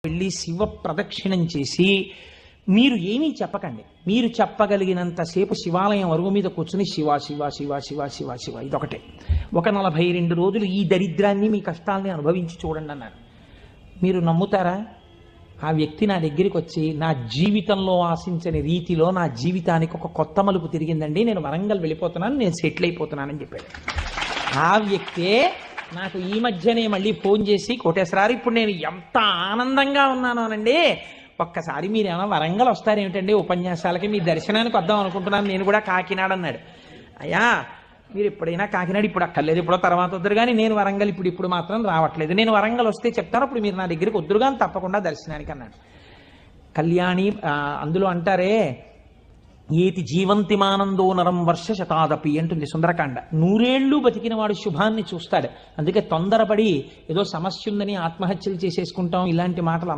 వెళ్ళి శివ ప్రదక్షిణం చేసి మీరు ఏమీ చెప్పకండి. మీరు చెప్పగలిగినంతసేపు శివాలయం అరుగు మీద కూర్చుని శివ శివ శివ శివ శివ శివ ఇదొకటే. ఒక 42 రోజులు ఈ దరిద్రాన్ని మీ కష్టాలని అనుభవించి చూడండి అన్నారు. మీరు నమ్ముతారా? ఆ వ్యక్తి నా దగ్గరికి వచ్చి నా జీవితంలో ఆశించని రీతిలో నా జీవితానికి ఒక కొత్త మలుపు తిరిగిందండి, నేను వరంగల్ వెళ్ళిపోతున్నాను, నేను సెటిల్ అయిపోతున్నానని చెప్పాడు. ఆ వ్యక్తే నాకు ఈ మధ్యనే మళ్ళీ ఫోన్ చేసి, కోటేశ్వరారు ఇప్పుడు నేను ఎంత ఆనందంగా ఉన్నాను అనండి, ఒక్కసారి మీరు ఏమైనా వరంగల్ వస్తారేమిటండి ఉపన్యాసాలకి, మీ దర్శనానికి వద్దాం అనుకుంటున్నాను, నేను కూడా కాకినాడ అన్నాడు. అయ్యా మీరు ఎప్పుడైనా కాకినాడ ఇప్పుడు అక్కర్లేదు, ఎప్పుడో తర్వాత వద్దురు కానీ నేను వరంగల్ ఇప్పుడు మాత్రం రావట్లేదు, నేను వరంగల్ వస్తే చెప్తాను, అప్పుడు మీరు నా దగ్గరికి వద్దురు కానీ తప్పకుండా దర్శనానికి అన్నాడు. కళ్యాణి అందులో అంటారే ఏతి జీవంతిమానందో నరం వర్ష శతాదపి అంటుంది సుందరకాండ. 100 ఏళ్ళు బతికిన వాడు శుభాన్ని చూస్తాడు. అందుకే తొందరపడి ఏదో సమస్య ఉందని ఆత్మహత్యలు చేసేసుకుంటాం ఇలాంటి మాటలు